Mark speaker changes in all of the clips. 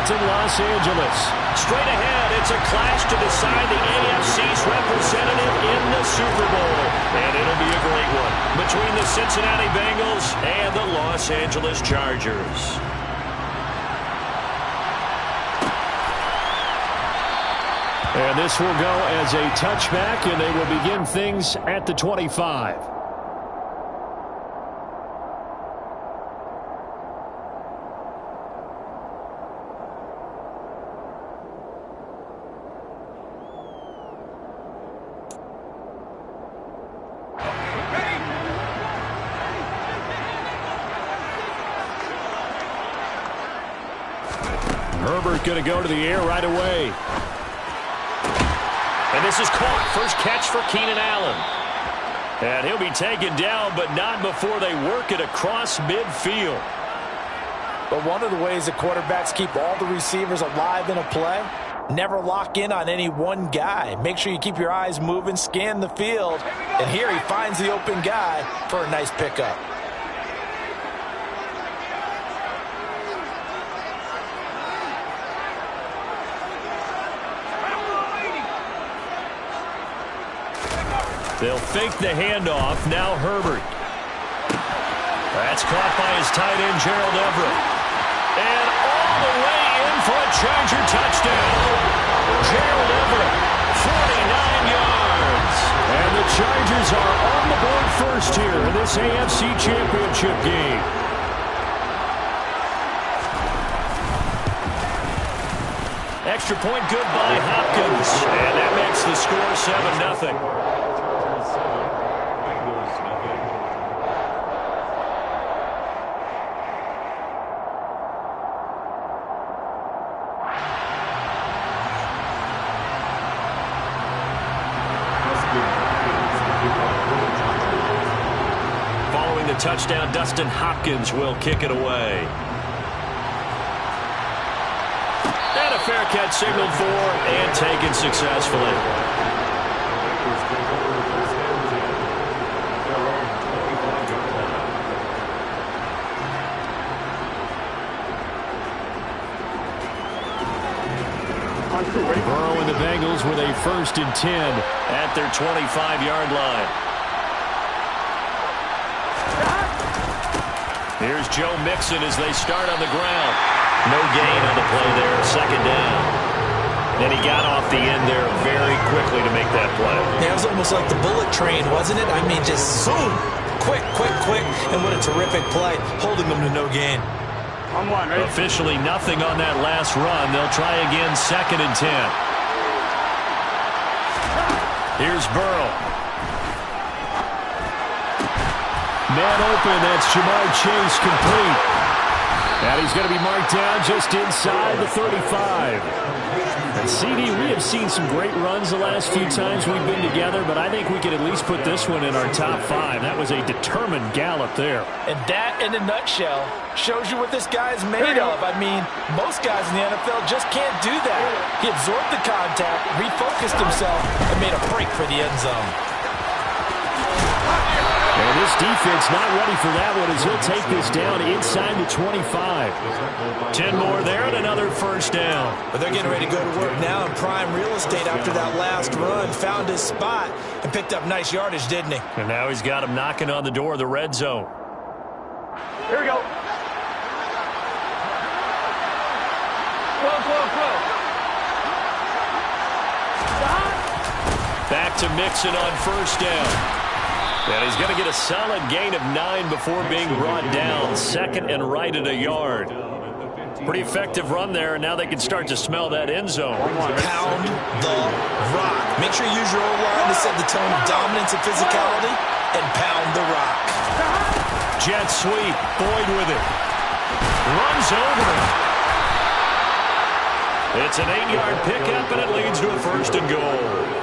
Speaker 1: it's in Los Angeles.
Speaker 2: Straight ahead, it's a clash to decide the AFC's representative in the Super Bowl. And it'll be a great one between the Cincinnati Bengals and the Los Angeles Chargers.
Speaker 1: And this will go as a touchback, and they will begin things at the 25. Herbert going to go to the air right away.
Speaker 2: And this is caught. First catch for Keenan Allen. And he'll be taken down, but not before they work it across midfield.
Speaker 3: But one of the ways that quarterbacks keep all the receivers alive in a play, never lock in on any one guy. Make sure you keep your eyes moving, scan the field. And here he finds the open guy for a nice pickup.
Speaker 2: They'll fake the handoff. Now Herbert. That's caught by his tight end, Gerald Everett. And all the way in for a Charger touchdown. Gerald Everett, 49 yards.
Speaker 1: And the Chargers are on the board first here in this AFC Championship game.
Speaker 2: Extra point good by Hopkins. And that makes the score 7-0. Following the touchdown, Dustin Hopkins will kick it away. And a fair catch signaled for and taken successfully.
Speaker 1: Burrow and the Bengals with a 1st and 10
Speaker 2: at their 25-yard line. Here's Joe Mixon as they start on the ground. No gain on the play there, 2nd down. And he got off the end there very quickly to make that play.
Speaker 3: Yeah, it was almost like the bullet train, wasn't it? I mean, just zoom, quick, quick, quick, and what a terrific play, holding them to no gain.
Speaker 2: Officially nothing on that last run. They'll try again, 2nd and 10. Here's Burrow.
Speaker 1: Man open, that's Jamar Chase complete. And he's going to be marked down just inside the 35. And CD, we have seen some great runs the last few times we've been together, but I think we could at least put this one in our top 5. That was a determined gallop there.
Speaker 3: And that, in a nutshell, shows you what this guy's made of. I mean, most guys in the NFL just can't do that. He absorbed the contact, refocused himself, and made a break for the end zone.
Speaker 1: And this defense not ready for that one as he'll take this down inside the 25.
Speaker 2: 10 more there and another 1st down.
Speaker 3: But they're getting ready to go to work now in prime real estate after that last run. Found his spot and picked up nice yardage, didn't he?
Speaker 2: And now he's got him knocking on the door of the red zone.
Speaker 4: Here we go.
Speaker 2: Back to Mixon on 1st down. And he's going to get a solid gain of 9 before being brought down. 2nd and right at a yard. Pretty effective run there, and now they can start to smell that end zone.
Speaker 3: Pound the rock. Make sure you use your O-line to set the tone of dominance and physicality, and pound the rock.
Speaker 2: Jet sweep. Boyd with it. Runs over it. It's an 8-yard pickup, and it leads to a 1st and goal.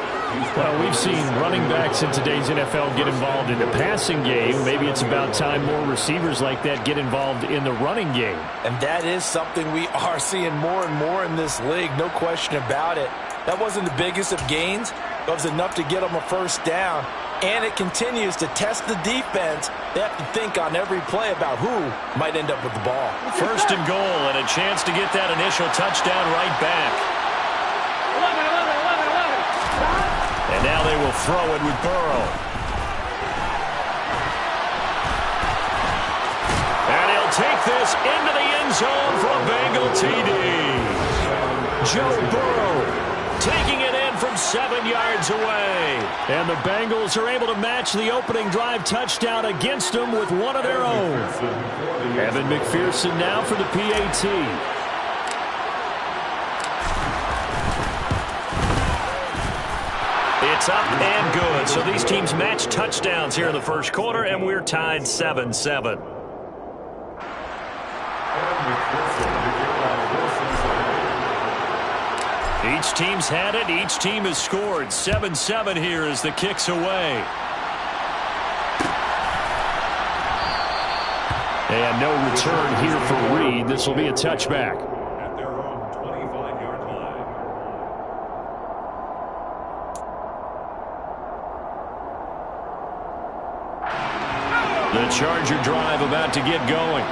Speaker 1: Well, we've seen running backs in today's NFL get involved in the passing game. Maybe it's about time more receivers like that get involved in the running game.
Speaker 3: And that is something we are seeing more and more in this league, no question about it. That wasn't the biggest of gains, but it was enough to get them a 1st down. and it continues to test the defense. They have to think on every play about who might end up with the ball.
Speaker 2: First and goal, and a chance to get that initial touchdown right back. And now they will throw it with Burrow. And he'll take this into the end zone for a Bengal TD. Joe Burrow taking it in from 7 yards away.
Speaker 1: And the Bengals are able to match the opening drive touchdown against them with one of their own. Evan McPherson now for the PAT.
Speaker 2: It's up and good. So these teams match touchdowns here in the first quarter, and we're tied 7-7. Each team's had it. Each team has scored. 7-7 here as the kick's away.
Speaker 1: And no return here for Reed. This will be a touchback.
Speaker 5: At their own 25-yard line.
Speaker 2: The Charger drive about to get going.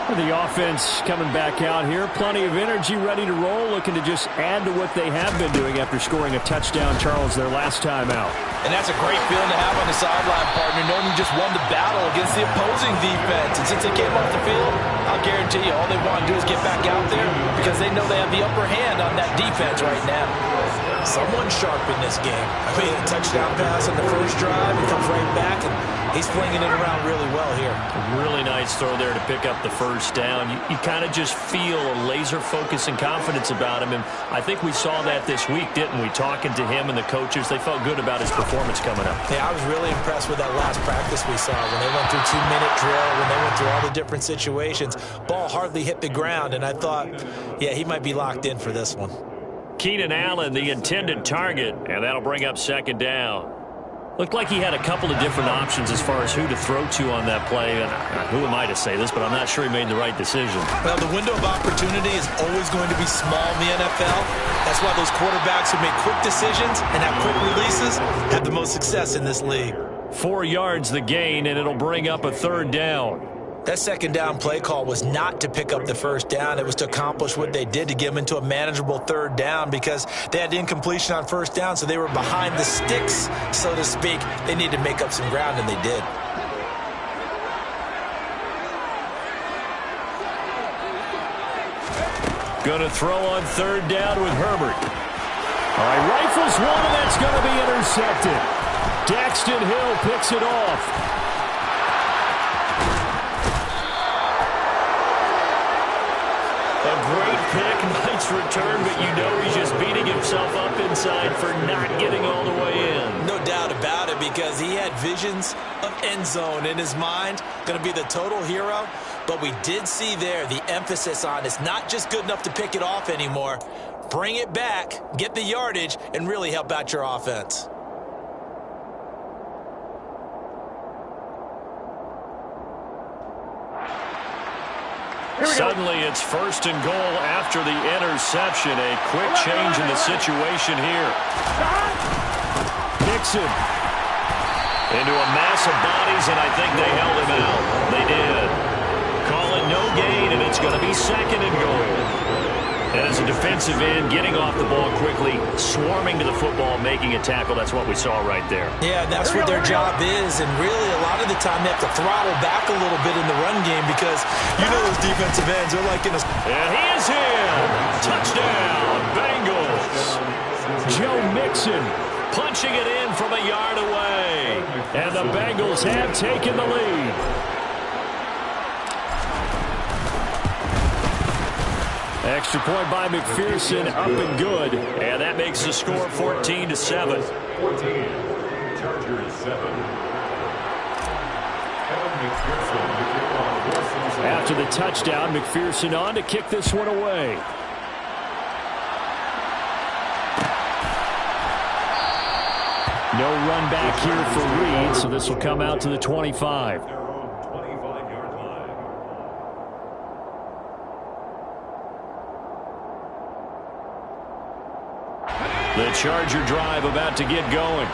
Speaker 1: The offense coming back out here. Plenty of energy, ready to roll, looking to just add to what they have been doing after scoring a touchdown, Charles, their last time out.
Speaker 3: And that's a great feeling to have on the sideline, partner, knowing you just won the battle against the opposing defense. And since they came off the field, I'll guarantee you all they want to do is get back out there because they know they have the upper hand on that defense right now. Someone sharp in this game. I mean, a touchdown pass on the first drive, he comes right back, and he's flinging it around really well here.
Speaker 2: A really nice throw there to pick up the first down. You kind of just feel a laser focus and confidence about him, and I think we saw that this week, didn't we? Talking to him and the coaches, they felt good about his performance coming up.
Speaker 3: Yeah, I was really impressed with that last practice we saw when they went through 2-minute drill, when they went through all the different situations. Ball hardly hit the ground, and I thought, yeah, he might be locked in for this one.
Speaker 2: Keenan Allen, the intended target, and that'll bring up second down. Looked like he had a couple of different options as far as who to throw to on that play. And who am I to say this, but I'm not sure he made the right decision.
Speaker 3: Well, the window of opportunity is always going to be small in the NFL. That's why those quarterbacks who make quick decisions and have quick releases have the most success in this league.
Speaker 2: 4 yards the gain, and it'll bring up a third down.
Speaker 3: That second down play call was not to pick up the first down. It was to accomplish what they did to get them into a manageable third down because they had incompletion on first down, so they were behind the sticks, so to speak. They needed to make up some ground, and they did.
Speaker 2: Going to throw on third down with Herbert.
Speaker 1: All right, rifles one, and that's going to be intercepted. Daxton Hill picks it off.
Speaker 2: Great pick, nice return, but you know he's just beating himself up inside for not getting all the way in.
Speaker 3: No doubt about it, because he had visions of end zone in his mind, going to be the total hero. But we did see there the emphasis on it's not just good enough to pick it off anymore. Bring it back, get the yardage, and really help out your offense.
Speaker 2: Suddenly it's first and goal after the interception. A quick change in the situation here.
Speaker 1: Nixon
Speaker 2: into a mass of bodies, and I think they held him out. They did. Call it no gain, and it's going to be second and goal. And as a defensive end, getting off the ball quickly, swarming to the football, making a tackle, that's what we saw right there.
Speaker 3: Yeah, that's what their job is, and really a lot of the time they have to throttle back a little bit in the run game because you know those defensive ends, they're like in a...
Speaker 2: And he is in! Touchdown, Bengals!
Speaker 1: Joe Mixon
Speaker 2: punching it in from a yard away.
Speaker 1: And the Bengals have taken the lead. Extra point by McPherson, up and good.
Speaker 2: And that makes the score 14-7.
Speaker 5: 14, Chargers 7.
Speaker 1: After the touchdown, McPherson on to kick this one away. No run back here for Reed, so this will come out to the 25.
Speaker 2: The Charger drive about to get going.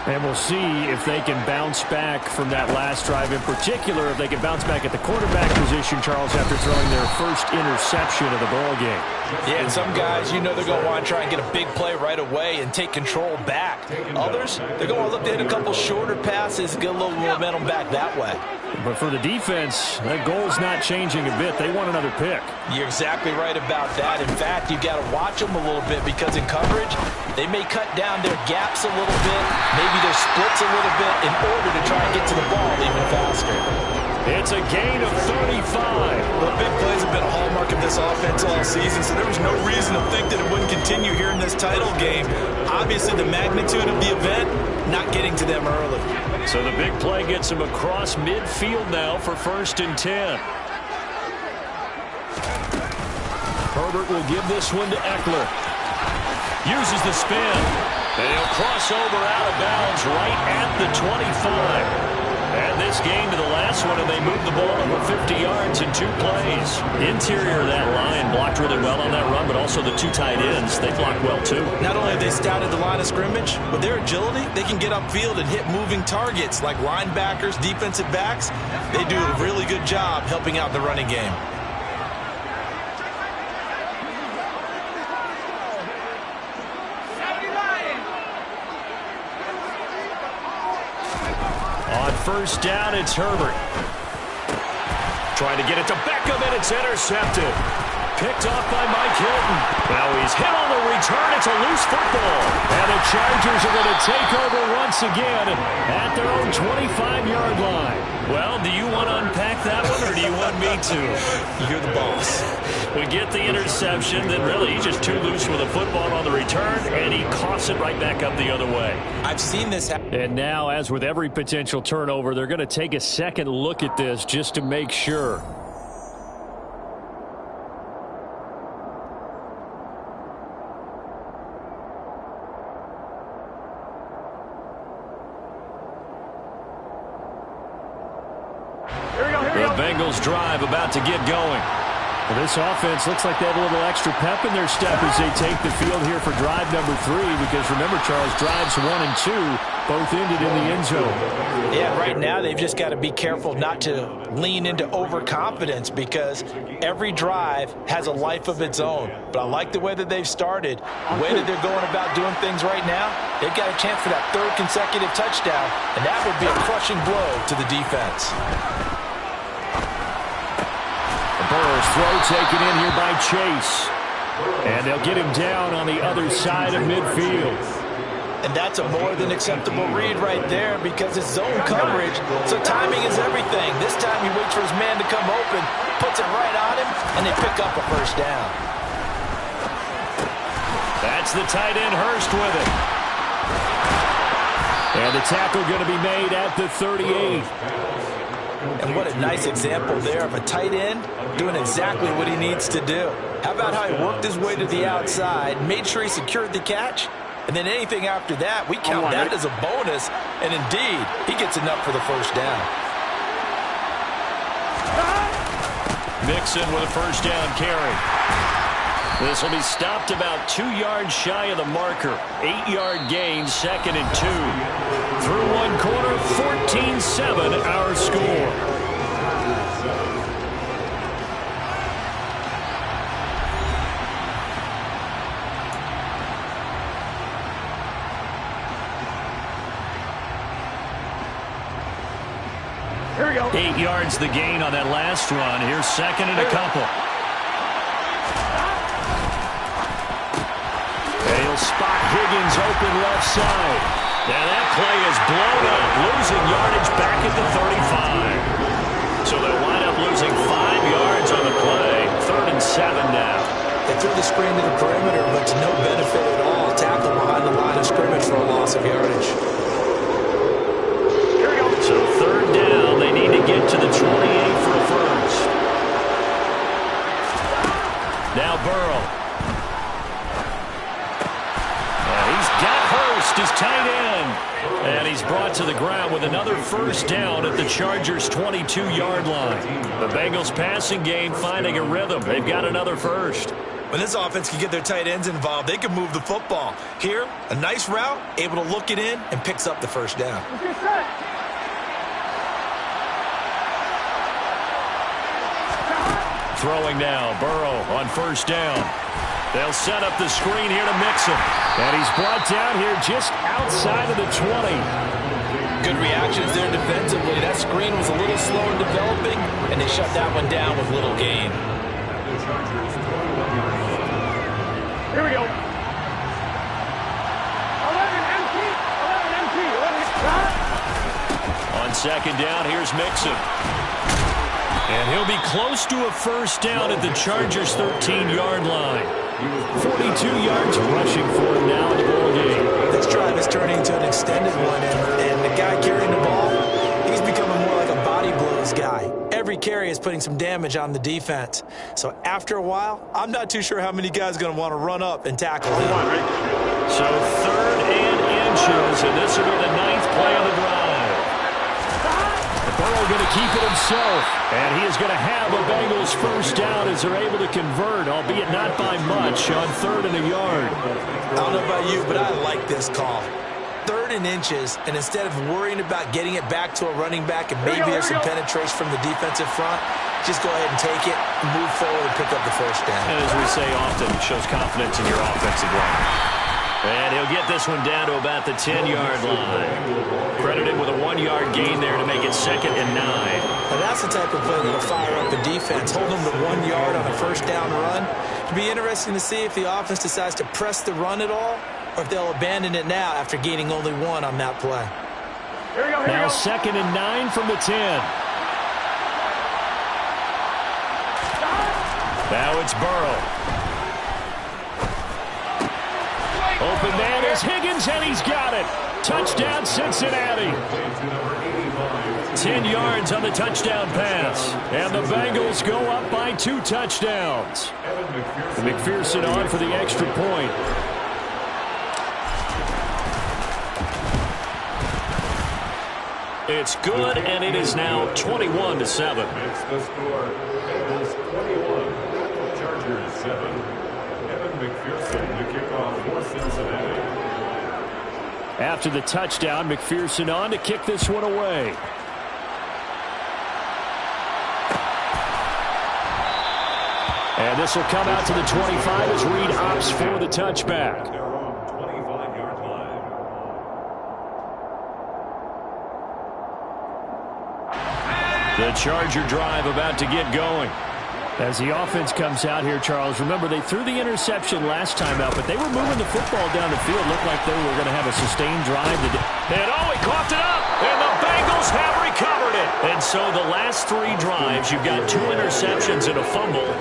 Speaker 1: And we'll see if they can bounce back from that last drive, in particular if they can bounce back at the quarterback position, Charles, after throwing their first interception of the ball game.
Speaker 3: Yeah, and some guys, you know they're going to want to try and get a big play right away and take control back. Others, they're going to look to hit a couple shorter passes and get a little momentum back that way.
Speaker 1: But for the defense, that goal's not changing a bit. They want another pick.
Speaker 3: You're exactly right about that. In fact, you've got to watch them a little bit because in coverage, they may cut down their gaps a little bit, maybe their splits a little bit in order to try and get to the ball even faster.
Speaker 1: It's a gain of 35.
Speaker 3: Well, big plays have been a hallmark of this offense all season, so there was no reason to think that it wouldn't continue here in this title game. Obviously, the magnitude of the event not getting to them early.
Speaker 1: So the big play gets him across midfield now for 1st and 10. Herbert will give this one to Eckler. Uses the spin. And he'll cross over out of bounds right at the 25. And this game to the last one, and they moved the ball over 50 yards in 2 plays. Interior of that line blocked really well on that run, but also the 2 tight ends, they blocked well too.
Speaker 3: Not only have they scouted the line of scrimmage, with their agility, they can get upfield and hit moving targets like linebackers, defensive backs. They do a really good job helping out the running game.
Speaker 1: On 1st down, it's Herbert. Trying to get it to Beckham, and it's intercepted. Picked off by Mike Hilton. Now he's hit on the return. It's a loose football. And the Chargers are going to take over once again at their own 25-yard line. Well, do you want to unpack that one, or do you want me to?
Speaker 3: You're the boss.
Speaker 1: We get the interception, then really he's just too loose with a football on the return, and he coughs it right back up the other way.
Speaker 3: I've seen this happen.
Speaker 1: And now, as with every potential turnover, they're going to take a second look at this just to make sure. The Bengals drive about to get going. Well, this offense looks like they have a little extra pep in their step as they take the field here for drive number 3, because remember, Charles, drives 1 and 2 both ended in the end zone.
Speaker 3: Yeah, right now they've just got to be careful not to lean into overconfidence, because every drive has a life of its own. But I like the way that they've started, the way that they're going about doing things right now. They've got a chance for that 3rd consecutive touchdown, and that would be a crushing blow to the defense.
Speaker 1: Burrow's throw taken in here by Chase. And they'll get him down on the other side of midfield.
Speaker 3: And that's a more than acceptable read right there, because it's zone coverage, so timing is everything. This time he waits for his man to come open, puts it right on him, and they pick up a 1st down.
Speaker 1: That's the tight end Hurst with it. And the tackle going to be made at the 38.
Speaker 3: And what a nice example there of a tight end doing exactly what he needs to do. How about how he worked his way to the outside, made sure he secured the catch, and then anything after that, we count that as a bonus, and indeed, he gets enough for the 1st down.
Speaker 1: Mixon with a 1st down carry. This will be stopped about 2 yards shy of the marker. 8-yard gain, 2nd and 2. Through one quarter, 14-7 our score.
Speaker 4: Here we go.
Speaker 1: 8 yards the gain on that last run. Here's 2nd and a couple. And he'll spot Higgins open left side. Now that play is blown up, losing yardage back at the 35. So they'll wind up losing 5 yards on the play. 3rd and 7 now.
Speaker 3: They threw the screen to the perimeter, but to no benefit at all. Tackle behind the line of scrimmage for a loss of yardage.
Speaker 1: So 3rd down, they need to get to the 28 for a 1st. Now Burrow. He's got Hurst, his tight end. And he's brought to the ground with another 1st down at the Chargers' 22-yard line. The Bengals passing game finding a rhythm. They've got another 1st.
Speaker 3: When this offense can get their tight ends involved, they can move the football. Here, a nice route, able to look it in, and picks up the first down.
Speaker 2: Throwing now, Burrow on first down. They'll set up the screen here to Mixon.
Speaker 1: And he's brought down here just outside of the 20.
Speaker 3: Good reactions there defensively. That screen was a little slow in developing, and they shut that one down with little gain.
Speaker 4: Here we go. 11 empty.
Speaker 2: On second down, here's Mixon. And he'll be close to a first down at the Chargers' 13-yard line. 42 yards rushing for him now in the ball game.
Speaker 3: This drive is turning into an extended one, and the guy carrying the ball, he's becoming more like a body blows guy. Every carry is putting some damage on the defense. So after a while, I'm not too sure how many guys are going to want to run up and tackle him.
Speaker 2: So 3rd and inches, and this will be the 9th play of the drive.
Speaker 1: Burrow going to keep it himself, and he is going to have a Bengals first down as they're able to convert, albeit not by much, on 3rd and a yard.
Speaker 3: I don't know about you, but I like this call. 3rd and inches, and instead of worrying about getting it back to a running back and maybe there's some penetration from the defensive front, just go ahead and take it, move forward, and pick up the first down.
Speaker 2: And as we say often, it shows confidence in your offensive line. And he'll get this one down to about the 10-yard line. Credited with a 1-yard gain there to make it 2nd and 9.
Speaker 3: And that's the type of play that'll fire up a defense. Hold them to 1 yard on a first down run. It'll be interesting to see if the offense decides to press the run at all, or if they'll abandon it now after gaining only 1 on that play.
Speaker 4: Here we go.
Speaker 1: Now 2nd and 9 from the 10.
Speaker 2: Now it's Burrow.
Speaker 1: Open man is Higgins, and he's got it. Touchdown, Cincinnati.
Speaker 2: 10 yards on the touchdown pass.
Speaker 1: And the Bengals go up by 2 touchdowns. McPherson on for the extra point.
Speaker 2: It's good, and it is now 21-7.
Speaker 5: It's the score. Bengals 21, Chargers 7. Evan McPherson, the kickoff for Cincinnati.
Speaker 1: After the touchdown, McPherson on to kick this one away. And this will come out to the 25 as Reed opts for the touchback.
Speaker 5: Their own 25-yard line.
Speaker 2: The Charger drive about to get going.
Speaker 1: As the offense comes out here, Charles, remember they threw the interception last time out, but they were moving the football down the field. Looked like they were going to have a sustained drive.
Speaker 2: And he coughed it up, and the Bengals have recovered it. And so the last 3 drives, you've got 2 interceptions and a fumble.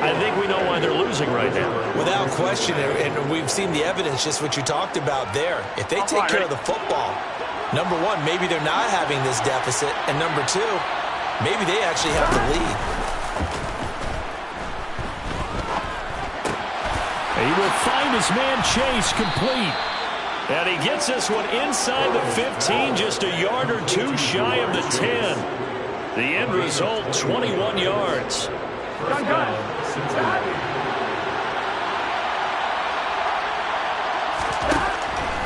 Speaker 2: I think we know why they're losing right now.
Speaker 3: Without question, and we've seen the evidence, just what you talked about there. If they take care of the football, number 1, maybe they're not having this deficit, and number 2, maybe they actually have the lead.
Speaker 1: He will find his man Chase complete.
Speaker 2: And he gets this one inside the 15, just a yard or 2 shy of the 10. The end result, 21 yards.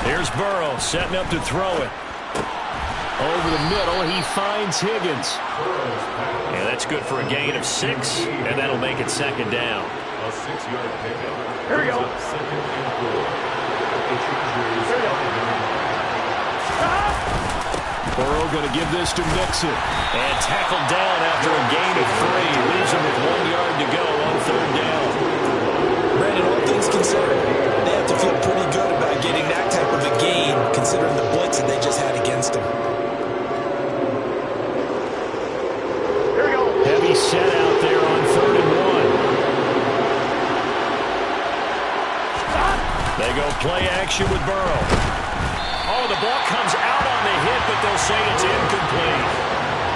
Speaker 2: Here's Burrow setting up to throw it.
Speaker 1: Over the middle, he finds Higgins.
Speaker 2: Yeah, that's good for a gain of 6, and that'll make it 2nd down.
Speaker 5: A 6-yard pickup.
Speaker 4: Here we go.
Speaker 5: 2nd and 4.
Speaker 1: Burrow going to give this to Mixon.
Speaker 2: And tackled down after a gain of 3. Leaves him with 1 yard to go on 3rd down.
Speaker 3: Brandon, all things considered, they have to feel pretty good about getting that type of a gain, considering the blitz that they just had against them.
Speaker 4: Here we go.
Speaker 1: Heavy set out there on 3rd and 1.
Speaker 2: They go play action with Burrow. Oh, the ball comes out on the hit, but they'll say it's incomplete.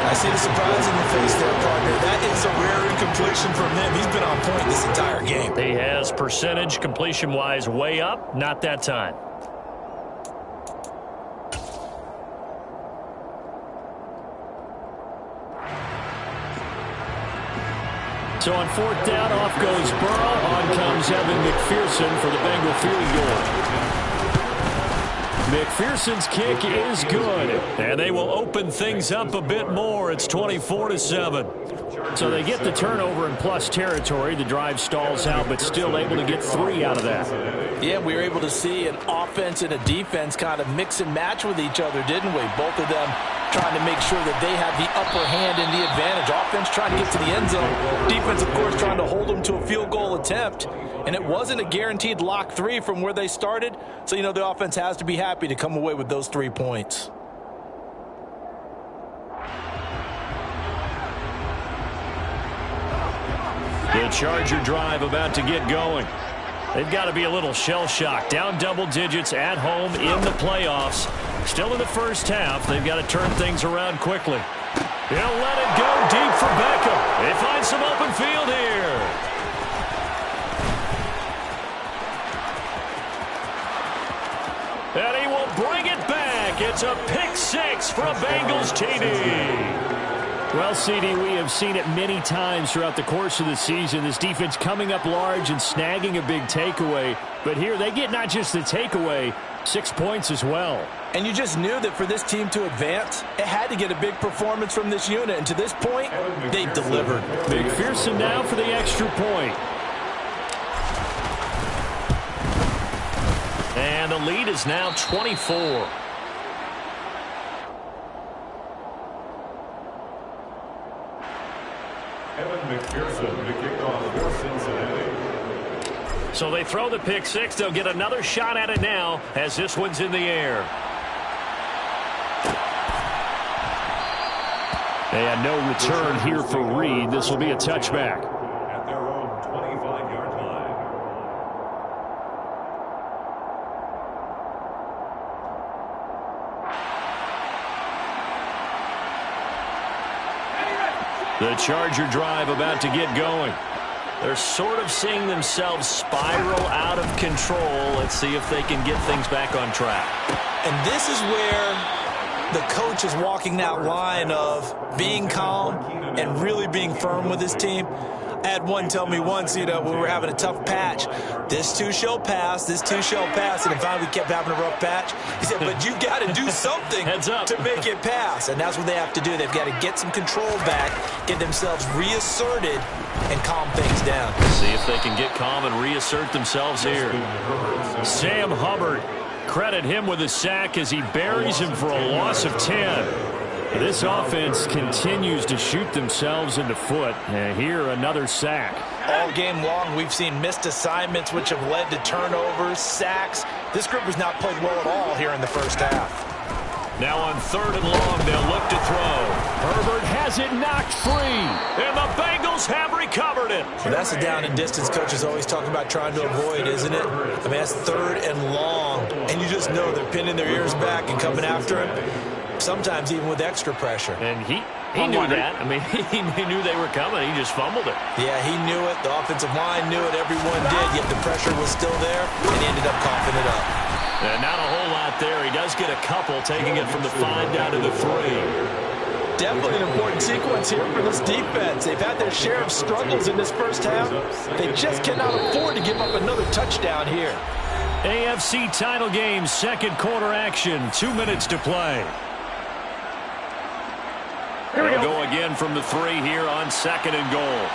Speaker 3: I see the surprise in the face there, partner. That is a rare incompletion from him. He's been on point this entire game.
Speaker 2: He has percentage completion-wise way up, not that time.
Speaker 1: So on fourth down, off goes Burrow. On comes Evan McPherson for the Bengal field goal. McPherson's kick is good, and they will open things up a bit more. It's 24-7. So they get the turnover in plus territory. The drive stalls out, but still able to get 3 out of that.
Speaker 3: Yeah, we were able to see an offense and a defense kind of mix and match with each other, didn't we? Both of them trying to make sure that they have the upper hand and the advantage. Offense trying to get to the end zone. Defense, of course, trying to hold them to a field goal attempt. And it wasn't a guaranteed lock 3 from where they started. So, you know, the offense has to be happy to come away with those 3 points.
Speaker 1: The Charger drive about to get going. They've got to be a little shell-shocked. Down double digits at home in the playoffs. Still in the first half. They've got to turn things around quickly. He'll let it go deep for Beckham. They find some open field here. And he will bring it back. It's a pick 6 for a Bengals TD. Well, CD, we have seen it many times throughout the course of the season. This defense coming up large and snagging a big takeaway. But here they get not just the takeaway, 6 points as well.
Speaker 3: And you just knew that for this team to advance, it had to get a big performance from this unit. And to this point, they delivered.
Speaker 1: McPherson now for the extra point. And the lead is now 24.
Speaker 5: Evan McPherson to kick off for Cincinnati.
Speaker 1: So they throw the pick 6. They'll get another shot at it now as this one's in the air. And no return here for Reed. This will be a touchback.
Speaker 5: At their own 25-yard line.
Speaker 1: The Charger drive about to get going. They're sort of seeing themselves spiral out of control. Let's see if they can get things back on track.
Speaker 3: And this is where the coach is walking that line of being calm and really being firm with his team. I had one tell me once, you know, when we were having a tough patch, this too shall pass, this too shall pass. And finally we kept having a rough patch. He said, but you've got to do something to make it pass. And that's what they have to do. They've got to get some control back, get themselves reasserted, and calm things down.
Speaker 1: See if they can get calm and reassert themselves here. Sam Hubbard, credit him with a sack as he buries him for a loss of 10. This offense continues to shoot themselves in the foot. And here, another sack.
Speaker 3: All game long, we've seen missed assignments, which have led to turnovers, sacks. This group has not played well at all here in the first half.
Speaker 1: Now on 3rd and long, they'll look to throw. Herbert has it knocked free. And the Bengals have recovered it.
Speaker 3: Well, that's the down and distance coaches always talk about trying to avoid, isn't it? I mean, that's 3rd and long. And you just know they're pinning their ears back and coming after him. Sometimes even with extra pressure.
Speaker 1: And he knew that. I mean, he knew they were coming. He just fumbled it.
Speaker 3: Yeah, he knew it. The offensive line knew it. Everyone did. Yet the pressure was still there, and he ended up coughing it up.
Speaker 1: And not a whole lot there. He does get a couple, taking it from the 5 down to the 3.
Speaker 3: Definitely an important sequence here for this defense. They've had their share of struggles in this first half. They just cannot afford to give up another touchdown here.
Speaker 1: AFC title game, second quarter action. 2 minutes to play. They'll go again from the 3 here on 2nd and goal.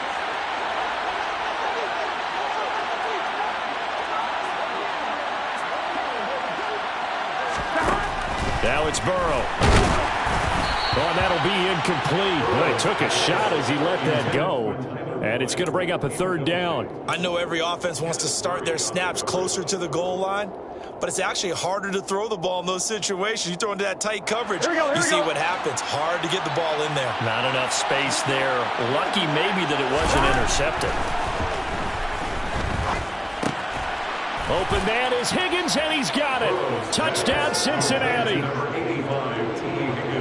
Speaker 1: Now it's Burrow. Oh, and that'll be incomplete. Well, he took a shot as he let that go. And it's going to bring up a 3rd down.
Speaker 3: I know every offense wants to start their snaps closer to the goal line, but it's actually harder to throw the ball in those situations. You throw into that tight coverage, you see what happens. Hard to get the ball in there.
Speaker 1: Not enough space there. Lucky maybe that it wasn't intercepted. Open man is Higgins, and he's got it. Touchdown, Cincinnati.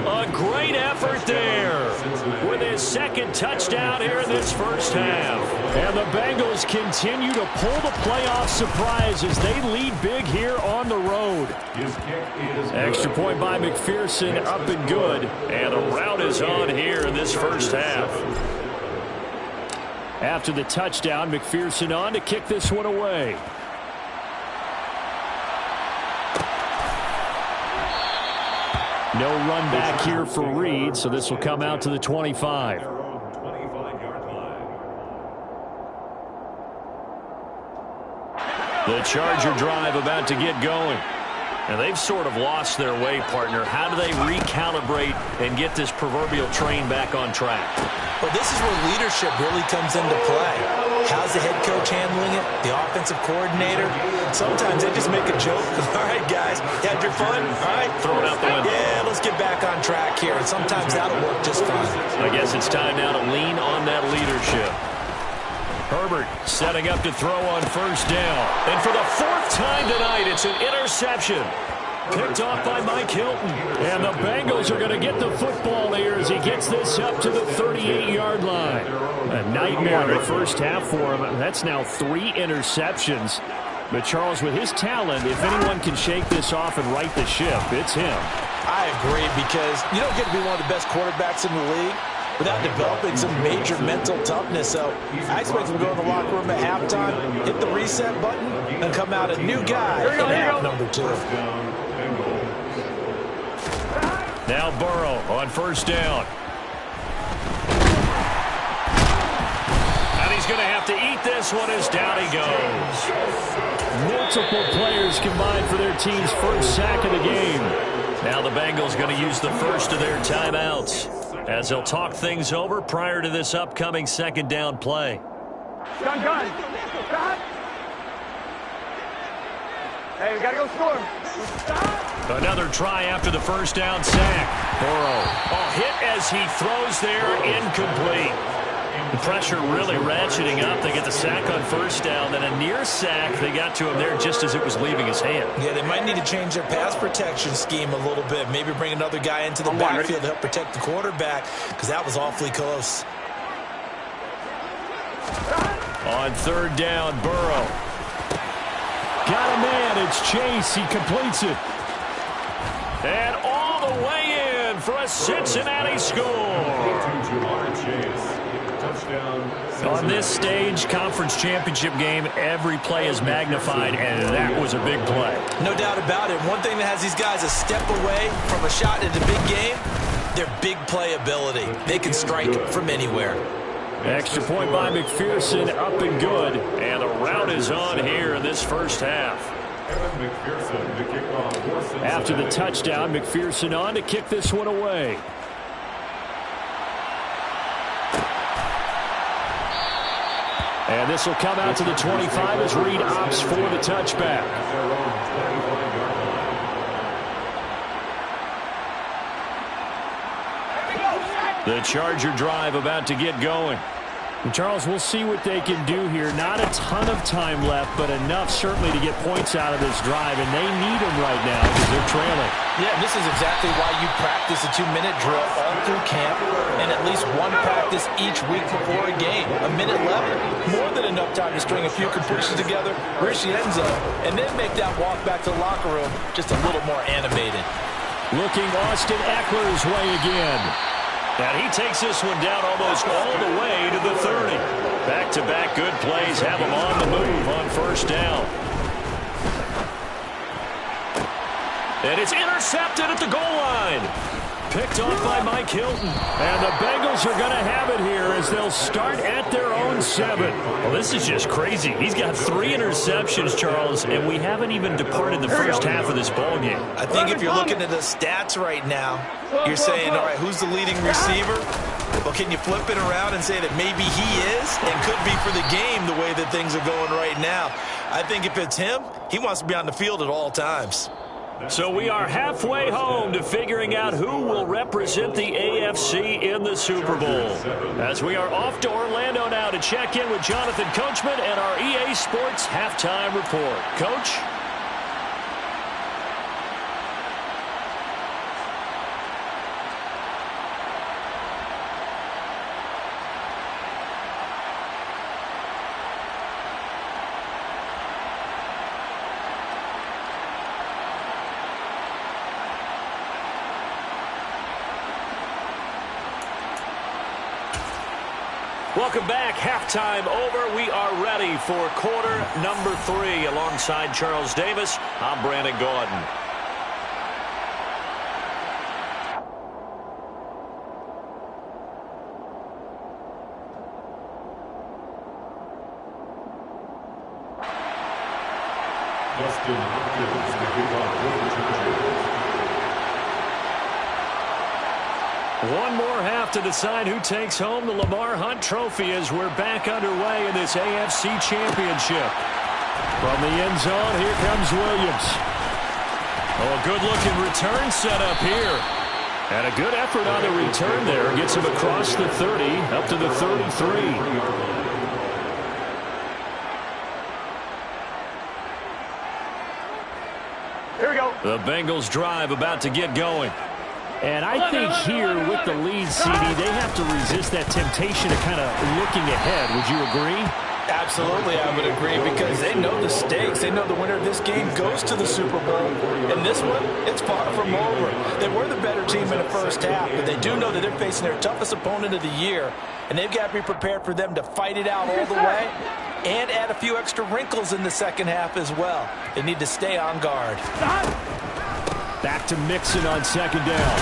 Speaker 1: A great effort there with his 2nd touchdown here in this first half. And the Bengals continue to pull the playoff surprise as they lead big here on the road. Extra point by McPherson, up and good. And the route is on here in this first half. After the touchdown, McPherson on to kick this one away. No run back here for Reed, so this will come out to the 25.
Speaker 2: The Charger drive about to get going. And they've sort of lost their way, partner. How do they recalibrate and get this proverbial train back on track?
Speaker 3: Well, this is where leadership really comes into play. How's the head coach handling it? The offensive coordinator? Sometimes they just make a joke. All right, guys, you had your fun? All right.
Speaker 2: Throw it out the window.
Speaker 3: Yeah, let's get back on track here. And sometimes that'll work just fine.
Speaker 2: I guess it's time now to lean on that leadership.
Speaker 1: Herbert setting up to throw on first down. And for the fourth time tonight, it's an interception. Picked off by Mike Hilton. And the Bengals are going to get the football here as he gets this up to the 38-yard line. A nightmare in the first half for him. That's now 3 interceptions. But Charles, with his talent, if anyone can shake this off and right the ship, it's him.
Speaker 3: I agree, because you don't get to be one of the best quarterbacks in the league without developing some major mental toughness. So I expect him to go in the locker room at halftime, hit the reset button, and come out a new guy in half number 2.
Speaker 1: Now Burrow on first down. And he's going to have to eat this one as down he goes. Multiple players combined for their team's first sack of the game.
Speaker 2: Now the Bengals going to use the first of their timeouts as they'll talk things over prior to this upcoming second down play.
Speaker 4: Gun. Stop. Hey, we got to go score.
Speaker 2: Another try after the first down sack. Burrow.
Speaker 1: Hit as he throws there, incomplete.
Speaker 2: The pressure really ratcheting up. They get the sack on first down, then a near sack. They got to him there just as it was leaving his hand.
Speaker 3: Yeah, they might need to change their pass protection scheme a little bit. Maybe bring another guy into the backfield to help protect the quarterback, because that was awfully close.
Speaker 1: On third down, Burrow. Got a man. It's Chase. He completes it. And all the way in for a Cincinnati score.
Speaker 2: On this stage, conference championship game, every play is magnified, and that was a big play.
Speaker 3: No doubt about it. One thing that has these guys a step away from a shot in the big game, their big play ability. They can strike from anywhere.
Speaker 1: Extra point by McPherson, up and good.
Speaker 2: And the route is on here in this first half.
Speaker 1: After the touchdown, McPherson on to kick this one away. And this will come out to the 25 as Reed opts for the touchback.
Speaker 2: The Charger drive about to get going.
Speaker 1: And Charles, we'll see what they can do here. Not a ton of time left, but enough certainly to get points out of this drive, and they need them right now because they're trailing.
Speaker 3: Yeah, this is exactly why you practice a 2-minute drill all through camp and at least one practice each week before a game. A minute left, more than enough time to string a few completions together, reach the end zone, and then make that walk back to the locker room just a little more animated.
Speaker 1: Looking Austin Eckler's way again.
Speaker 2: And he takes this one down almost all the way to the 30. Back-to-back good plays have him on the move on first down. And it's intercepted at the goal line. Picked off by Mike Hilton.
Speaker 1: And the Bengals are going to have it here as they'll start at their own 7.
Speaker 2: Well, this is just crazy. He's got 3 interceptions, Charles, and we haven't even departed the first half of this ball game.
Speaker 3: I think if you're looking at the stats right now, you're saying, all right, who's the leading receiver? Well, can you flip it around and say that maybe he is and could be for the game the way that things are going right now? I think if it's him, he wants to be on the field at all times.
Speaker 2: So we are halfway home to figuring out who will represent the AFC in the Super Bowl. As we are off to Orlando now to check in with Jonathan Coachman and our EA Sports Halftime Report. Coach? Welcome back. Halftime over. We are ready for quarter number 3. Alongside Charles Davis, I'm Brandon Gaudin.
Speaker 5: Dustin Hopkins to kick off for the Chargers.
Speaker 1: One more half to decide who takes home the Lamar Hunt Trophy as we're back underway in this AFC Championship. From the end zone, here comes Williams. Oh, a good-looking return set up here. And a good effort on the return there. Gets him across the 30, up to the 33.
Speaker 4: Here we go.
Speaker 1: The Bengals drive about to get going. And I think here with the lead, CD, they have to resist that temptation of kind of looking ahead. Would you agree?
Speaker 3: Absolutely, I would agree, because they know the stakes. They know the winner of this game goes to the Super Bowl. And this one, it's far from over. They were the better team in the first half, but they do know that they're facing their toughest opponent of the year, and they've got to be prepared for them to fight it out all the way and add a few extra wrinkles in the second half as well. They need to stay on guard.
Speaker 1: Back to Mixon on second down.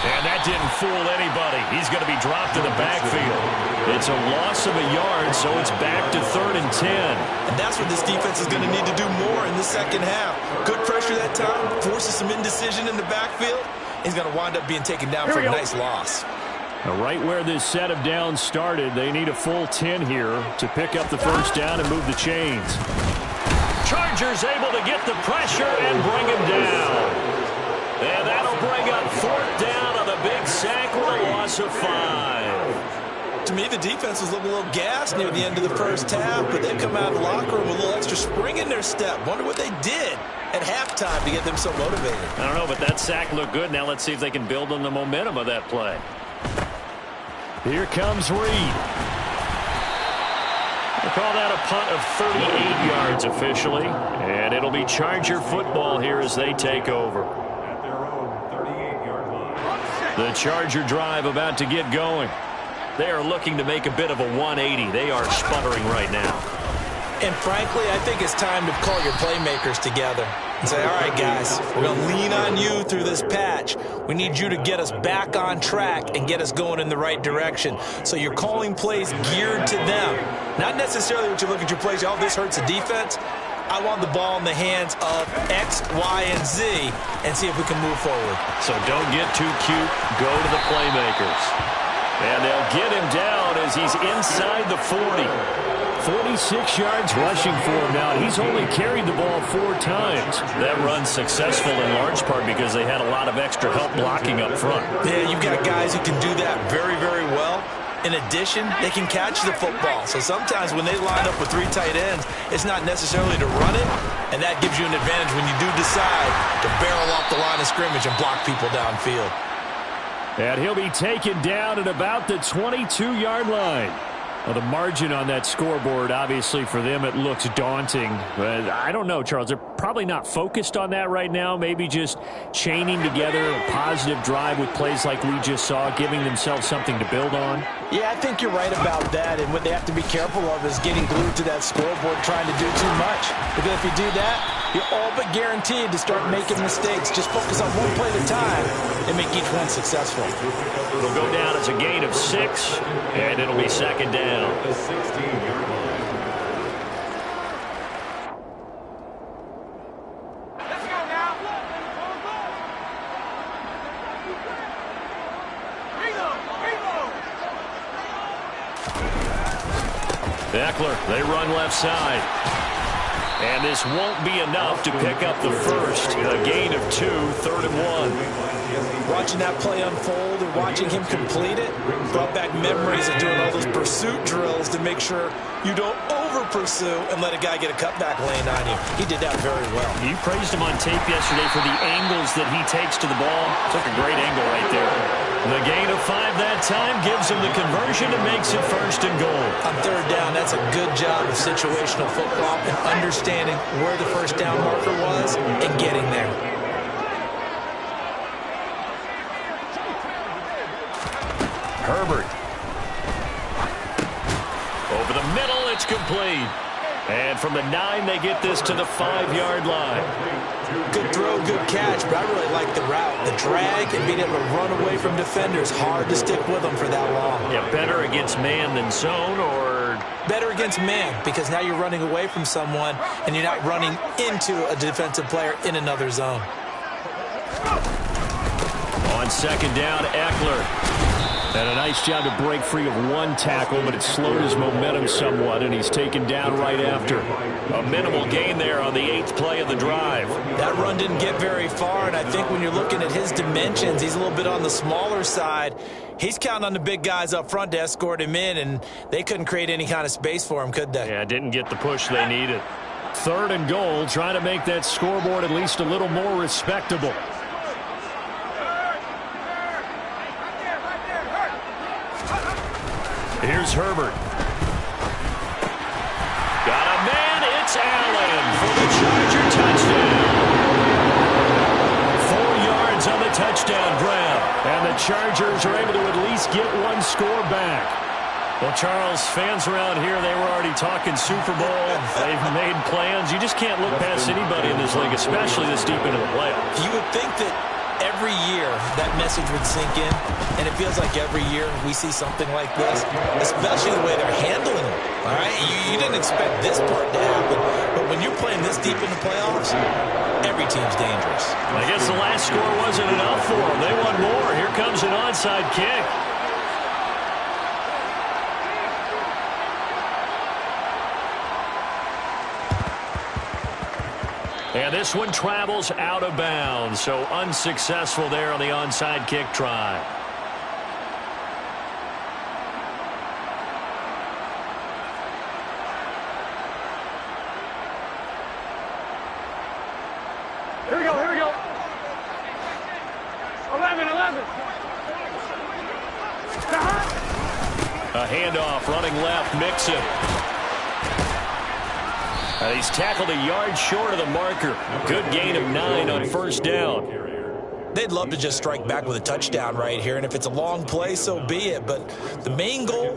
Speaker 2: And that didn't fool anybody. He's going to be dropped in the backfield. It's a loss of a yard, so it's back to 3rd and 10.
Speaker 3: And that's what this defense is going to need to do more in the second half. Good pressure that time, forces some indecision in the backfield. He's going to wind up being taken down for a nice loss.
Speaker 1: Right where this set of downs started, they need a full 10 here to pick up the first down and move the chains.
Speaker 2: Chargers able to get the pressure and bring him down. And that'll bring up 4th down on a big sack with a loss of 5.
Speaker 3: To me, the defense was looking a little gassed near the end of the first half, but they come out of the locker room with a little extra spring in their step. Wonder what they did at halftime to get them so motivated.
Speaker 2: I don't know, but that sack looked good. Now let's see if they can build on the momentum of that play.
Speaker 1: Here comes Reed.
Speaker 2: They call that a punt of 38 yards officially, and it'll be Charger football here as they take over.
Speaker 5: At their own 38-yard line.
Speaker 2: The Charger drive about to get going. They are looking to make a bit of a 180. They are sputtering right now.
Speaker 3: And frankly, I think it's time to call your playmakers together and say, all right, guys, we're going to lean on you through this patch. We need you to get us back on track and get us going in the right direction. So you're calling plays geared to them. Not necessarily what you look at your plays, oh, this hurts the defense. I want the ball in the hands of X, Y, and Z and see if we can move forward.
Speaker 2: So don't get too cute. Go to the playmakers.
Speaker 1: And they'll get him down as he's inside the 40. 46 yards rushing for him now. He's only carried the ball 4 times.
Speaker 2: That run's successful in large part because they had a lot of extra help blocking up front.
Speaker 3: Yeah, you've got guys who can do that very, very well. In addition, they can catch the football. So sometimes when they line up with 3 tight ends, it's not necessarily to run it, and that gives you an advantage when you do decide to barrel off the line of scrimmage and block people downfield.
Speaker 1: And he'll be taken down at about the 22-yard line. Well, the margin on that scoreboard, obviously, for them, it looks daunting. But I don't know, Charles. They're probably not focused on that right now. Maybe just chaining together a positive drive with plays like we just saw, giving themselves something to build on.
Speaker 3: Yeah, I think you're right about that. And what they have to be careful of is getting glued to that scoreboard trying to do too much. Because if you do that, you're all but guaranteed to start making mistakes. Just focus on one play at a time and make each one successful.
Speaker 2: It'll go down as a gain of 6, and it'll be second down.
Speaker 5: The 16-yard line.
Speaker 4: Let's go now.
Speaker 2: Eckler, they run left side. And this won't be enough to pick up the first. A gain of 2, 3rd and 1.
Speaker 3: Watching that play unfold and watching him complete it brought back memories of doing all those pursuit drills to make sure you don't over-pursue and let a guy get a cutback lane on you. He did that very well.
Speaker 2: You praised him on tape yesterday for the angles that he takes to the ball. Took a great angle right there. The gain of 5 that time gives him the conversion and makes it 1st and goal.
Speaker 3: On 3rd down, that's a good job of situational football and understanding where the first down marker was and getting there.
Speaker 2: Herbert. incomplete. And from the 9, they get this to the 5-yard line.
Speaker 3: Good throw, good catch, but I really like the route. The drag and being able to run away from defenders. Hard to stick with them for that long.
Speaker 2: Yeah, better against man than zone, or?
Speaker 3: Better against man, because now you're running away from someone and you're not running into a defensive player in another zone.
Speaker 2: On second down, Eckler.
Speaker 1: And a nice job to break free of one tackle, but it slowed his momentum somewhat, and he's taken down right after.
Speaker 2: A minimal gain there on the 8th play of the drive.
Speaker 3: That run didn't get very far, and I think when you're looking at his dimensions, he's a little bit on the smaller side. He's counting on the big guys up front to escort him in, and they couldn't create any kind of space for him, could they?
Speaker 2: Yeah, didn't get the push they needed.
Speaker 1: 3rd and goal, trying to make that scoreboard at least a little more respectable.
Speaker 2: Here's Herbert. Got a man. It's Allen for the Charger touchdown.
Speaker 1: 4 yards on the touchdown grab. And the Chargers are able to at least get one score back.
Speaker 2: Well, Charles, fans around here, they were already talking Super Bowl. They've made plans. You just can't look past anybody in this league, especially this deep into the playoffs.
Speaker 3: You would think that every year that message would sink in, and it feels like every year we see something like this, especially the way they're handling it. All right, you didn't expect this part to happen, but when you're playing this deep in the playoffs, every team's dangerous.
Speaker 2: I guess the last score wasn't enough for them. They want more. Here comes an onside kick. And this one travels out of bounds, so unsuccessful there on the onside kick try.
Speaker 4: Here we go, here we go. 11.
Speaker 2: A handoff running left, Mixon. And he's tackled a yard short of the marker. Good gain of 9 on first down.
Speaker 3: They'd love to just strike back with a touchdown right here, and if it's a long play, so be it. But the main goal,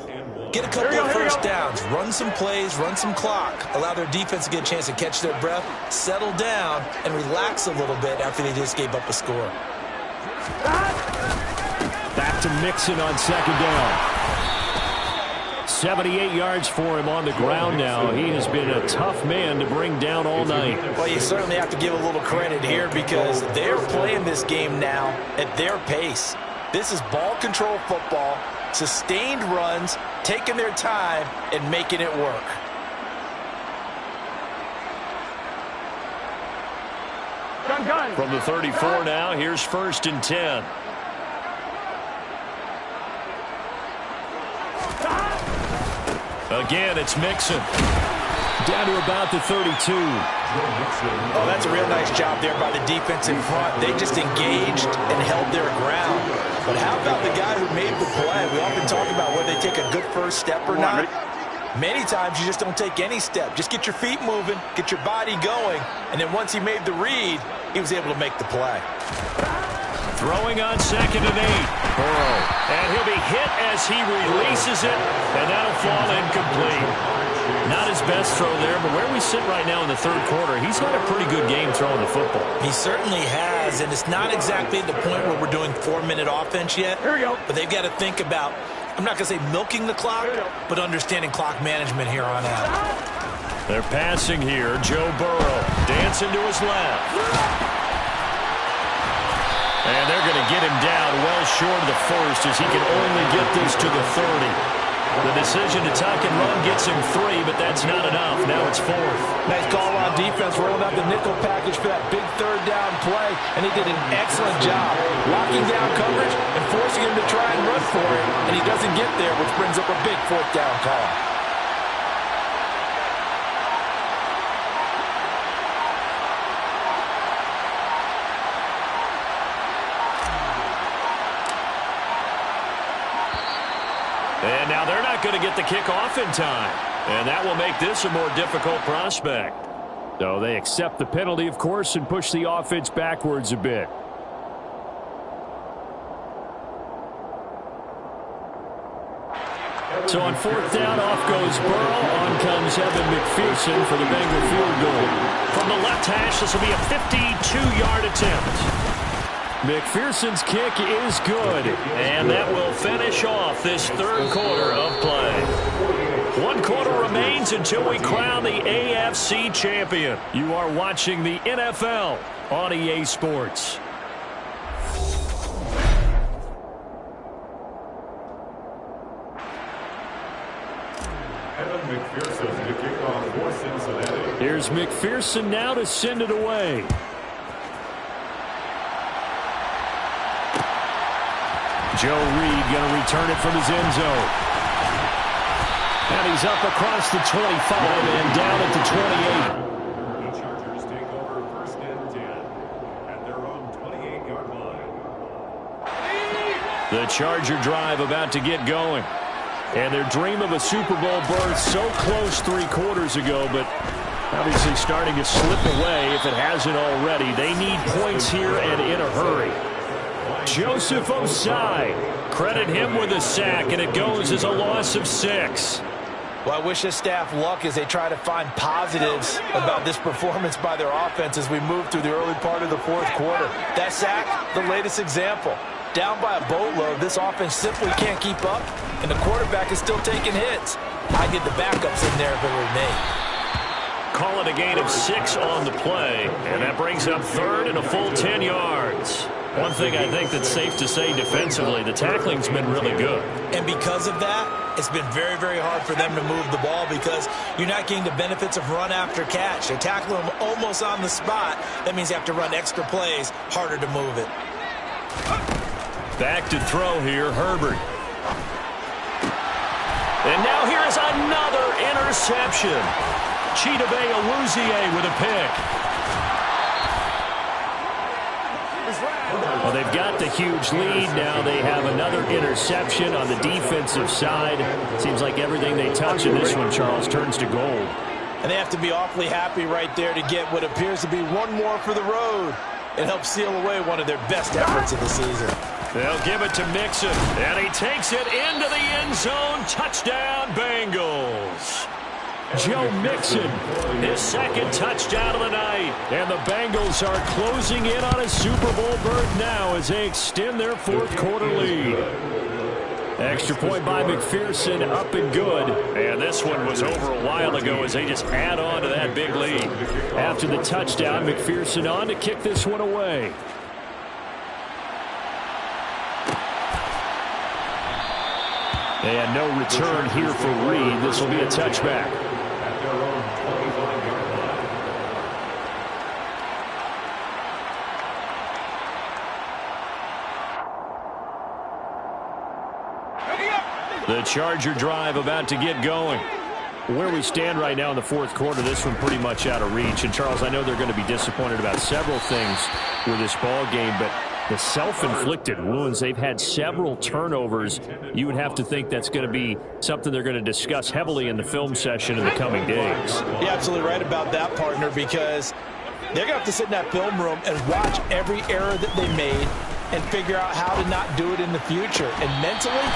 Speaker 3: get a couple of first downs, run some plays, run some clock, allow their defense to get a chance to catch their breath, settle down, and relax a little bit after they just gave up a score.
Speaker 1: Back to Mixon on second down. 78 yards for him on the ground now. He has been a tough man to bring down all night.
Speaker 3: Well, you certainly have to give a little credit here because they're playing this game now at their pace. This is ball control football, sustained runs, taking their time, and making it work.
Speaker 4: Gun.
Speaker 2: From the 34 now, here's 1st and 10. Again, it's Mixon.
Speaker 1: Down to about the 32.
Speaker 3: Oh, that's a real nice job there by the defense in front. They just engaged and held their ground. But how about the guy who made the play? We often talk about whether they take a good first step or not. Many times you just don't take any step. Just get your feet moving, get your body going, and then once he made the read, he was able to make the play.
Speaker 2: Throwing on 2nd and 8. Burrow. And he'll be hit as he releases it, and that'll fall incomplete. Not his best throw there, but where we sit right now in the 3rd quarter, he's had a pretty good game throwing the football.
Speaker 3: He certainly has, and it's not exactly at the point where we're doing 4-minute offense yet.
Speaker 4: Here we go.
Speaker 3: But they've got to think about, I'm not going to say milking the clock, but understanding clock management here on out.
Speaker 2: They're passing here. Joe Burrow dancing to his left. And they're going to get him down well short of the 1st as he can only get this to the 30. The decision to tuck and run gets him 3, but that's not enough. Now it's 4th.
Speaker 3: Nice call on defense, rolling out the nickel package for that big 3rd down play, and he did an excellent job locking down coverage and forcing him to try and run for it, and he doesn't get there, which brings up a big 4th down call.
Speaker 2: And now they're not going to get the kickoff in time. And that will make this a more difficult prospect.
Speaker 1: So they accept the penalty, of course, and push the offense backwards a bit. So on fourth down, off goes Burrow. On comes Evan McPherson for the Bengal field goal.
Speaker 2: From the left hash, this will be a 52-yard attempt.
Speaker 1: McPherson's kick is good.
Speaker 2: And that will finish off this third quarter of play. 1 quarter remains until we crown the AFC champion.
Speaker 1: You are watching the NFL on EA Sports.
Speaker 5: Evan McPherson to kick off for Cincinnati.
Speaker 1: Here's McPherson now to send it away. Joe Reed going to return it from his end zone. And he's up across the 25 and down at the 28.
Speaker 5: The Chargers take over first and 10 at their own 28-yard line.
Speaker 1: The Charger drive about to get going. And their dream of a Super Bowl berth so close 3 quarters ago, but obviously starting to slip away if it hasn't already. They need points here and in a hurry. Joseph Osai.
Speaker 2: Credit him with a sack, and it goes as a loss of 6.
Speaker 3: Well, I wish this staff luck as they try to find positives about this performance by their offense as we move through the early part of the fourth quarter. That sack, the latest example. Down by a boatload, this offense simply can't keep up, and the quarterback is still taking hits. I get the backups in there if it were me.
Speaker 2: Call it a gain of 6 on the play, and that brings up third and a full 10 yards. One thing I think that's safe to say defensively, the tackling's been really good.
Speaker 3: And because of that, it's been very, very hard for them to move the ball because you're not getting the benefits of run after catch. They're tackling them almost on the spot. That means you have to run extra plays, harder to move it.
Speaker 2: Back to throw here, Herbert. And now here is another interception. Chidobe Awuzie with a pick.
Speaker 1: Well, they've got the huge lead. Now they have another interception on the defensive side. Seems like everything they touch in this one, Charles, turns to gold.
Speaker 3: And they have to be awfully happy right there to get what appears to be one more for the road. It helps seal away one of their best efforts of the season.
Speaker 2: They'll give it to Mixon, and he takes it into the end zone. Touchdown, Bengals.
Speaker 1: Joe Mixon,
Speaker 2: his second touchdown of the night.
Speaker 1: And the Bengals are closing in on a Super Bowl berth now as they extend their fourth quarter lead. Extra point by McPherson, up and good.
Speaker 2: And this one was over a while ago as they just add on to that big lead.
Speaker 1: After the touchdown, McPherson on to kick this one away. And no return here for Reed. This will be a touchback.
Speaker 5: At their own 25-yard line.
Speaker 1: The Charger drive about to get going. Where we stand right now in the fourth quarter, this one pretty much out of reach. And, Charles, I know they're going to be disappointed about several things with this ball game, but the self-inflicted wounds, they've had several turnovers. You would have to think that's going to be something they're going to discuss heavily in the film session in the coming days.
Speaker 3: You're absolutely right about that, partner, because they're going to have to sit in that film room and watch every error that they made and figure out how to not do it in the future. And mentally,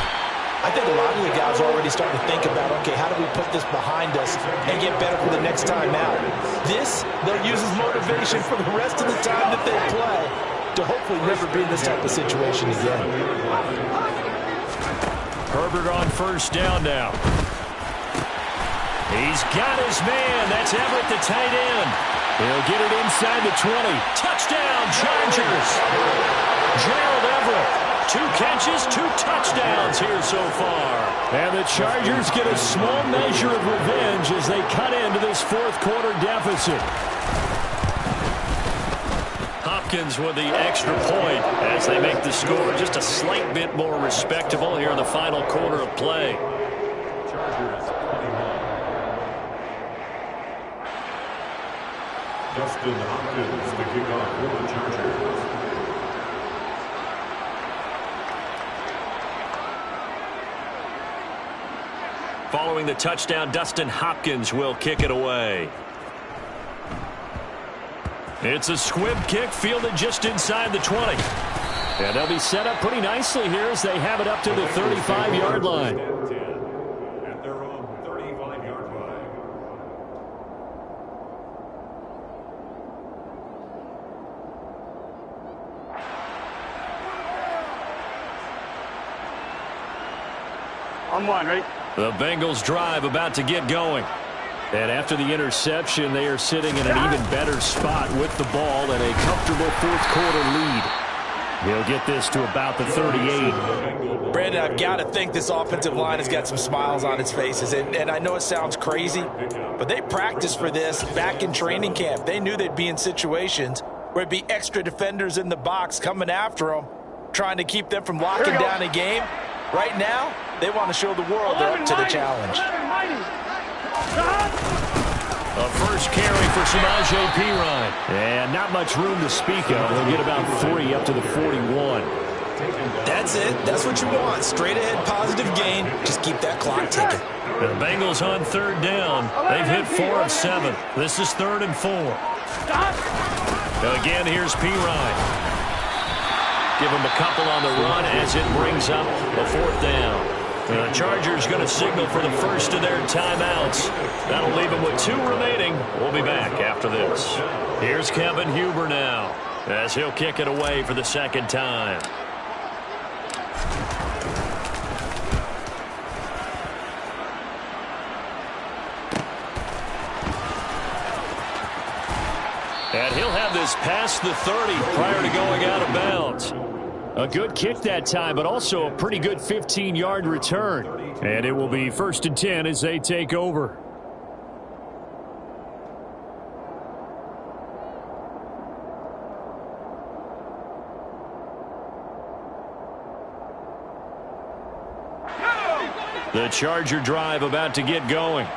Speaker 3: I think a lot of the guys are already starting to think about, okay, how do we put this behind us and get better for the next time out? This, they'll use as motivation for the rest of the time that they play to hopefully never be in this type of situation again.
Speaker 2: Herbert on first down now. He's got his man. That's Everett, the tight end.
Speaker 1: He'll get it inside the 20.
Speaker 2: Touchdown, Chargers. Gerald Everett. 2 catches, 2 touchdowns here so far.
Speaker 1: And the Chargers get a small measure of revenge as they cut into this fourth quarter deficit.
Speaker 2: Hopkins with the extra point as they make the score just a slight bit more respectable here in the final quarter of play.
Speaker 5: Chargers 21. Justin Hopkins to kick off for the Chargers.
Speaker 2: Following the touchdown, Dustin Hopkins will kick it away. It's a squib kick fielded just inside the 20.
Speaker 1: And they'll be set up pretty nicely here as they have it up to the 35-yard line.
Speaker 4: On one, ready?
Speaker 2: The Bengals drive about to get going. And after the interception, they are sitting in an even better spot with the ball and a comfortable fourth-quarter lead. He'll get this to about the 38.
Speaker 3: Brandon, I've got to think this offensive line has got some smiles on its faces. And I know it sounds crazy, but they practiced for this back in training camp. They knew they'd be in situations where it'd be extra defenders in the box coming after them, trying to keep them from locking down a game. Right now, they want to show the world they're up to the challenge.
Speaker 2: A first carry for Samaje Perine.
Speaker 1: And not much room to speak of. He'll get about 3 up to the 41.
Speaker 3: That's it. That's what you want. Straight ahead, positive gain. Just keep that clock ticking.
Speaker 2: The Bengals on third down. They've hit 4 of 7. This is 3rd and 4. Again, here's Perine. Give him a couple on the run as it brings up a 4th down. The Chargers going to signal for the first of their timeouts. That'll leave them with 2 remaining. We'll be back after this. Here's Kevin Huber now as he'll kick it away for the 2nd time. And he'll have this past the 30 prior to going out of bounds.
Speaker 1: A good kick that time, but also a pretty good 15-yard return. And it will be 1st and 10 as they take over.
Speaker 2: The Charger drive about to get going.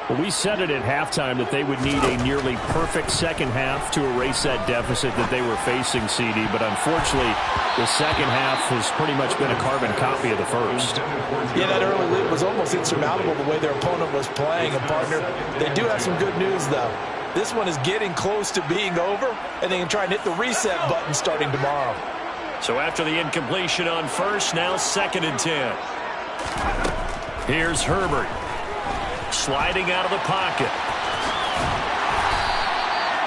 Speaker 1: Well, we said it at halftime that they would need a nearly perfect second half to erase that deficit that they were facing, CD. But unfortunately, the second half has pretty much been a carbon copy of the first.
Speaker 3: Yeah, that early lead was almost insurmountable the way their opponent was playing. And, partner, they do have some good news, though. This one is getting close to being over, and they can try and hit the reset button starting tomorrow.
Speaker 2: So after the incompletion on first, now 2nd and 10. Here's Herbert. Sliding out of the pocket.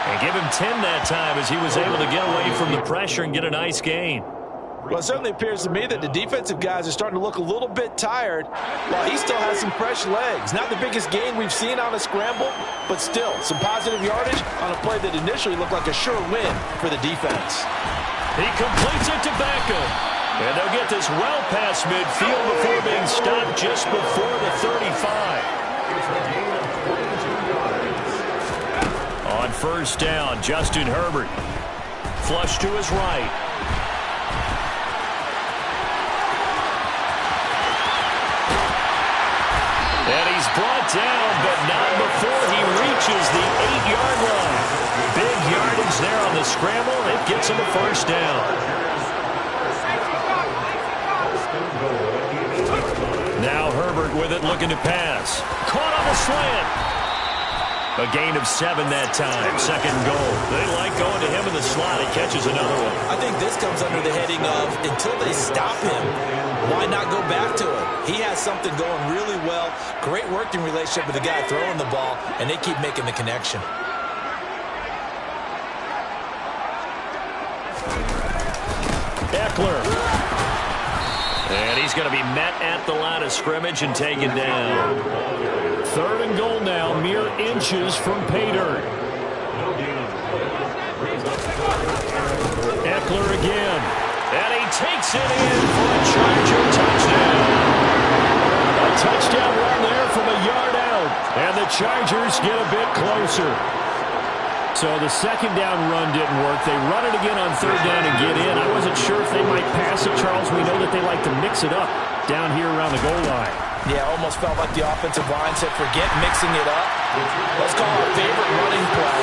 Speaker 2: And give him 10 that time as he was able to get away from the pressure and get a nice gain.
Speaker 3: Well, it certainly appears to me that the defensive guys are starting to look a little bit tired while he still has some fresh legs. Not the biggest gain we've seen on a scramble, but still some positive yardage on a play that initially looked like a sure win for the defense.
Speaker 2: He completes it to Beckham. And they'll get this well past midfield before being stopped just before the 35. On 1st down, Justin Herbert. Flush to his right. And he's brought down, but not before he reaches the 8-yard line. Big yardage there on the scramble. It gets him a 1st down. Now Herbert with it, looking to pass. Caught on the slant. A gain of 7 that time. 2nd and goal. They like going to him in the slot. He catches another one.
Speaker 3: I think this comes under the heading of until they stop him, why not go back to him? He has something going really well. Great working relationship with the guy throwing the ball, and they keep making the connection.
Speaker 2: Eckler. And he's going to be met at the line of scrimmage and taken down.
Speaker 1: 3rd and goal now, mere inches from pay dirt. Eckler again.
Speaker 2: And he takes it in for a Charger touchdown.
Speaker 1: A touchdown run there from a yard out. And the Chargers get a bit closer. So the 2nd down run didn't work. They run it again on 3rd down and get in. I wasn't sure if they might pass it, Charles. We know that they like to mix it up down here around the goal line.
Speaker 3: Yeah, almost felt like the offensive line said, forget mixing it up. Let's call our favorite running play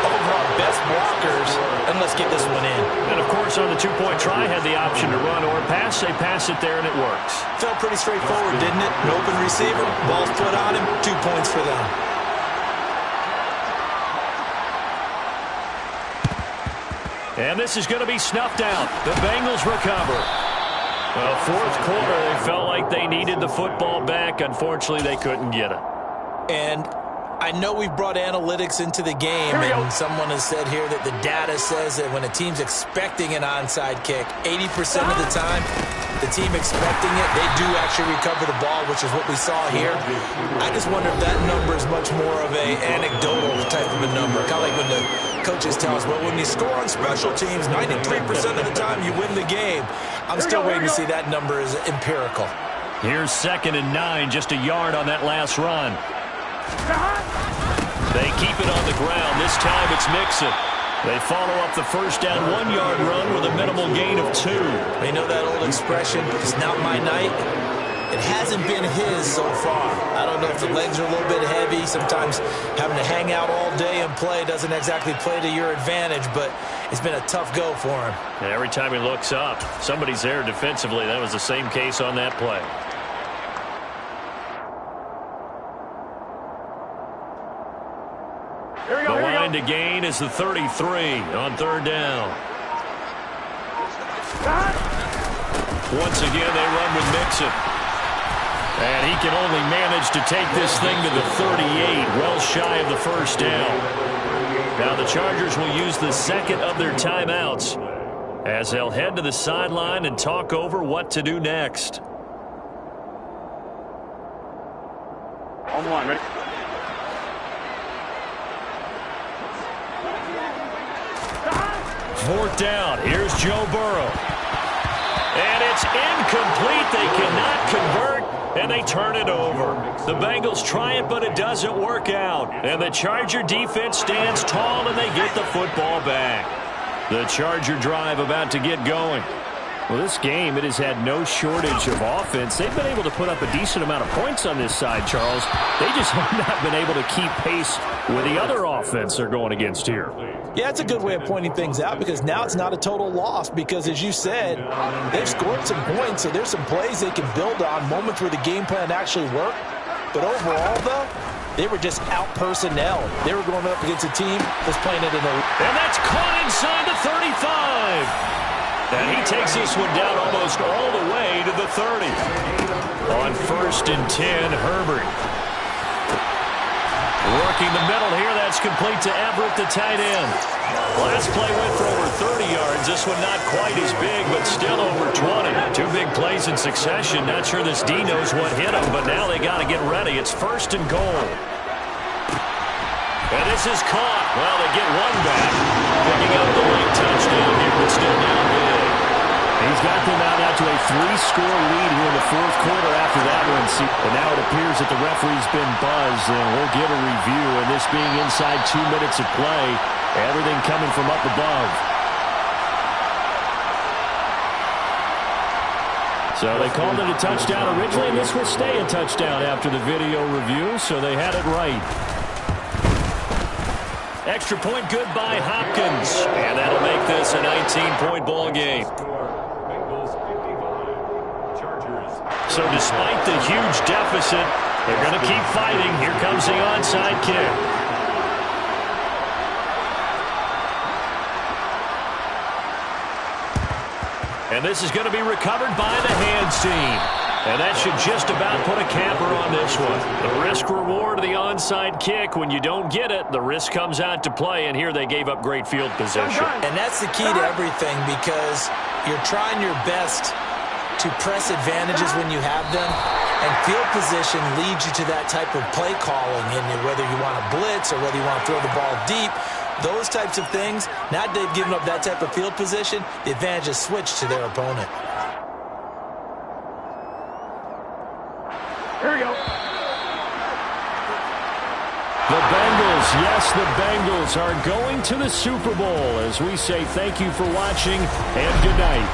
Speaker 3: over our best blockers, and let's get this one in.
Speaker 2: And, of course, on the 2-point try, had the option to run or pass. They pass it there, and it works.
Speaker 3: Felt pretty straightforward, didn't it? An open receiver, ball's put on him, 2 points for them.
Speaker 2: And this is going to be snuffed out. The Bengals recover. Well, 4th quarter, they felt like they needed the football back. Unfortunately, they couldn't get it.
Speaker 3: And I know we've brought analytics into the game, and someone has said here that the data says that when a team's expecting an onside kick, 80% of the time, the team expecting it, they do actually recover the ball, which is what we saw here. I just wonder if that number is much more of a anecdotal type of a number. Kind of like when the coaches tell us, well, when you score on special teams, 93% of the time you win the game. I'm still waiting to see that number is empirical.
Speaker 2: Here's 2nd and 9, just a yard on that last run. They keep it on the ground. This time it's Mixon. They follow up the first down 1-yard run with a minimal gain of 2.
Speaker 3: You know that old expression, it's not my night? It hasn't been his so far. I don't know if the legs are a little bit heavy. Sometimes having to hang out all day and play doesn't exactly play to your advantage, but it's been a tough go for him.
Speaker 2: And every time he looks up, somebody's there defensively. That was the same case on that play. The line to gain is the 33 on 3rd down. Once again, they run with Mixon. And he can only manage to take this thing to the 38, well shy of the first down. Now the Chargers will use the 2nd of their timeouts as they'll head to the sideline and talk over what to do next.
Speaker 4: On 1, ready?
Speaker 2: Fourth down. Here's Joe Burrow. And it's incomplete. They cannot convert, and they turn it over. The Bengals try it, but it doesn't work out. And the Charger defense stands tall, and they get the football back. The Charger drive about to get going. Well, this game, it has had no shortage of offense. They've been able to put up a decent amount of points on this side, Charles. They just have not been able to keep pace with the other offense they're going against here.
Speaker 3: Yeah, it's a good way of pointing things out because now it's not a total loss because, as you said, they've scored some points, so there's some plays they can build on, moments where the game plan actually worked. But overall, though, they were just out-personnel. They were going up against a team that's playing it in the...
Speaker 2: And that's caught inside the 35. And he takes this one down almost all the way to the 30. On 1st and 10, Herbert. Working the middle here, that's complete to Everett, the tight end. Last play went for over 30 yards. This one not quite as big, but still over 20. 2 big plays in succession. Not sure this D knows what hit him, but now they got to get ready. It's 1st and goal. And this is caught. Well, they get one back. Picking up the late touchdown here, but still down big.
Speaker 1: He's got them out now to a 3-score lead here in the 4th quarter after that one. And now it appears that the referee's been buzzed, and we'll get a review. And this being inside 2 minutes of play, everything coming from up above. So they called it a touchdown originally, and this will stay a touchdown after the video review, so they had it right.
Speaker 2: Extra point good by Hopkins. And that'll make this a 19-point ball game. So despite the huge deficit, they're going to keep fighting. Here comes the onside kick. And this is going to be recovered by the hands team. And that should just about put a capper on this one. The risk-reward of the onside kick. When you don't get it, the risk comes out to play. And here they gave up great field position.
Speaker 3: And that's the key to everything because you're trying your best to press advantages when you have them. And field position leads you to that type of play calling. And whether you want to blitz or whether you want to throw the ball deep, those types of things, now that they've given up that type of field position, the advantage is switched to their opponent.
Speaker 4: Here we go.
Speaker 1: The Bengals, yes, the Bengals are going to the Super Bowl as we say thank you for watching and good night.